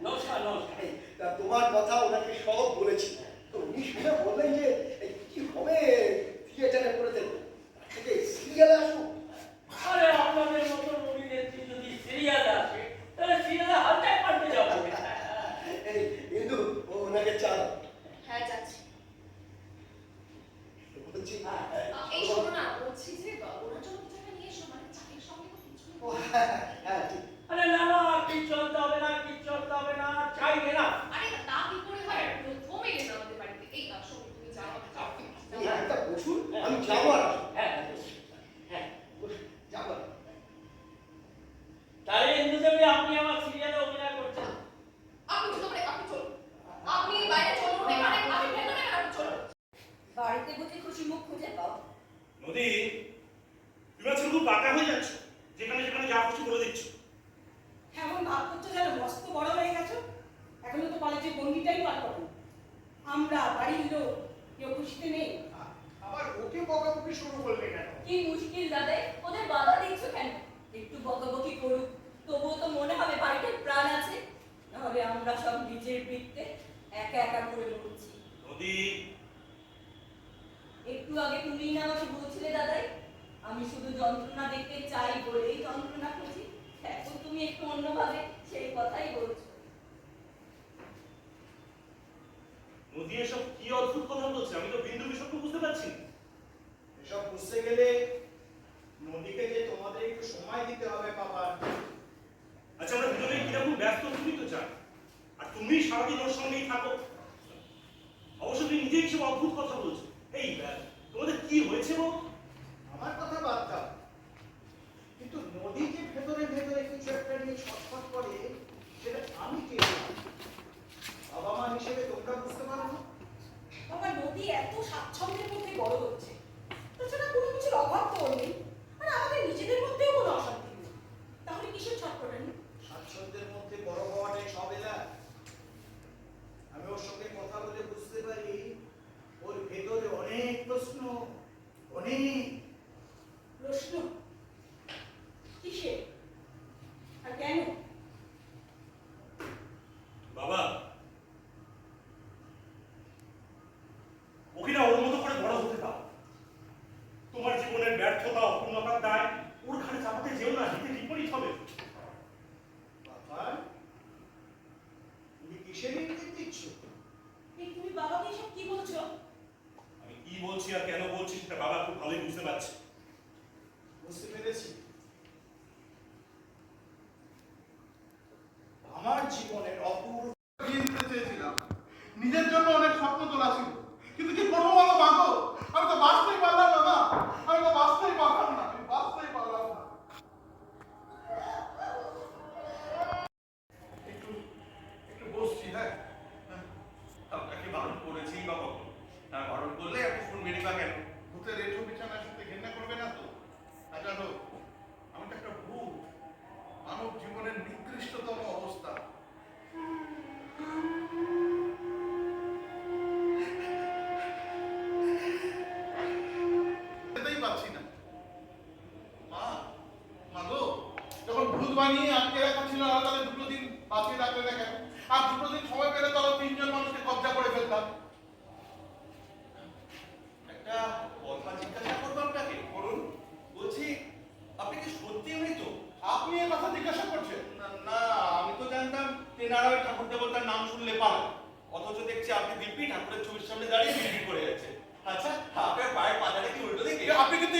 নমস্কার নমস্কার। তা তোমার কথা ওনাকে সব বলেছি, তো উনি শুনে বললেন যে কি হবে, থিয়েটারে করে দেবো, থেকে সিরিয়ালে আসুক। আরে আপনাদের মতো অভিনেত্রী যদি সিরিয়ালে আসে তাহলে সিরিয়ালে হালটাই পাল্টে যাবে। কিন্তু ওনাকে চান। হ্যাঁ যাচ্ছি। বলছি এই শোনো না, বলছি যে ওনার জন্য কিছু একটা নিয়ে এসো, মানে চায়ের সঙ্গে তো কিছু। হ্যাঁ ঠিক। আরে না না, কি চলতে হবে না, কি চলতে হবে না, চাইবে না। আরে তা কি করে হয়, প্রথম এলেন আমাদের বাড়িতে, এই সঙ্গে তুমি যাও একটা বসুন, আমি যাবো আর আসবো। হ্যাঁ হ্যাঁ যাবো। তাহলে ইন্দুদেবী আপনি আমার সিরিয়ালে অভিনয় করছেন। আপনি চলুন, আপনি চলুন, আপনি বাইরে চলুন, এখানে আমি ভেতরে, আপনি চলুন। বাড়িতে বসে খুশি মুখ খুঁজে পাও। নদী, তুমি আজকে খুব বাঁকা হয়ে যাচ্ছ, যেখানে যেখানে যা খুশি বলে দিচ্ছ। এমন ভাব করছো যেন মস্ত বড় হয়ে গেছো, এখনো তো কলেজের গণ্ডিটাই পার করো। আমরা বাড়ির লোক কেউ খুশিতে নেই। আবার ওকে বকাবকি শুরু করলে কেন? কি মুশকিল দাদাই, ওদের বাধা দিচ্ছ কেন? একটু বকাবকি করুক, তবুও তো মনে হবে বাড়িটার প্রাণ আছে। নাহলে আমরা সব নিজের বৃত্তে একা একা করে মরছি। নদী, একটু আগে তুমি না আমাকে বলছিলে দাদাই, আমি শুধু যন্ত্রণা দেখতে চাই বলেই যন্ত্রণা খুঁজি। এখন তুমি একটু অন্যভাবে সেই কথাই বলছো। নদী এসব কি অদ্ভুত কথা বলছে, আমি তো বিন্দু বিষয় বুঝতে পারছি না। এসব বুঝতে গেলে নদীকে যে তোমাদের একটু সময় দিতে হবে বাবা। আচ্ছা, আমরা দুজনে কিরকম ব্যস্ত তুমি তো জানো, আর তুমি সারাদিন ওর সঙ্গেই থাকো। অবশ্য তুমি নিজেই সব অদ্ভুত কথা বলছো। এই তোমাদের কি হয়েছে গো? আমার কথা বাদ দাও, কিন্তু নদী যে ভেতরে ভেতরে কিছু একটা নিয়ে ছটফট করে, সেটা আমি কে? বাবা মা হিসেবে তোমরা বুঝতে পারো না? বাবা, নদী এত স্বাচ্ছন্দ্যের মধ্যে বড় হচ্ছে, তাছাড়া কোনো কিছুর অভাব তো ওর নেই, আর আমাদের নিজেদের মধ্যেও কোনো অশান্তি নেই। তাহলে কিসের ছটফটানি? স্বাচ্ছন্দ্যের মধ্যে বড় হওয়াটাই সব এলা। আমি ওর সঙ্গে কথা বলে বুঝতে পারি ওর ভেতরে অনেক প্রশ্ন, অনেক প্রশ্ন কিসের আর কেন? বাবা, ওকে না ওর মতো করে বড় হতে দাও। তোমার জীবনের ব্যর্থতা, অপূর্ণতার দায় ওর ঘাড়ে চাপাতে যেও না, হিতে বিপরীত হবে। বাবা, তুমি কিসের ইঙ্গিত দিচ্ছ? এই তুমি বাবাকে এসব কি বলছো? আমি কি বলছি আর কেন বলছি সেটা বাবা খুব ভালোই বুঝতে পারছে। বুঝতে পেরেছি। আমার জীবনের অপূর্ব বিয়ে দিতে চেয়েছিলাম, নিজের জন্য অনেক স্বপ্ন তোলা ছিল, কিন্তু কি করবো বলো মাগো, আমি তো বাঁচতেই পারলাম না। আমি তো বাঁচতেই পারলাম না, আমি বাঁচতেই পারলাম না। একটু একটু বসছি। হ্যাঁ, আপনাকে বারণ করেছি বা কখন? বারণ করলে আপনি শুনবেনই বা কেন? ভূতের রেঠো বিছানায় শুতে ঘেন্না করবে না তো? আর জানো, আমি তো একটা ভূত, মানব জীবনের নিকৃষ্টতম অবস্থা। যেতেই পারছি না। মা, মা গো, যখন ভূত বানিয়ে আটকে রাখা ছিল আর তাহলে 2 দিন বাঁচিয়ে রাখলে না কেন? আর 2 দিন সময় পেলে তাহলে 3 জন মানুষকে কবজা করে ফেলতাম। একটা কথা জিজ্ঞাসা করবো আপনাকে। বলুন। বলছি, আপনি কি সত্যি মৃত? আপনি এই কথা জিজ্ঞাসা করছেন? না, আমি তো জানতাম তেনারা ওই ঠাকুর দেবতার নাম শুনলে পারে, অথচ দেখছি আপনি দিব্যি ঠাকুরের ছবির সামনে দাঁড়িয়ে বিড়বিড় করে যাচ্ছে। আচ্ছা, আপনার পায়ের পাতাটা কি উল্টো দিকে? আপনি কিন্তু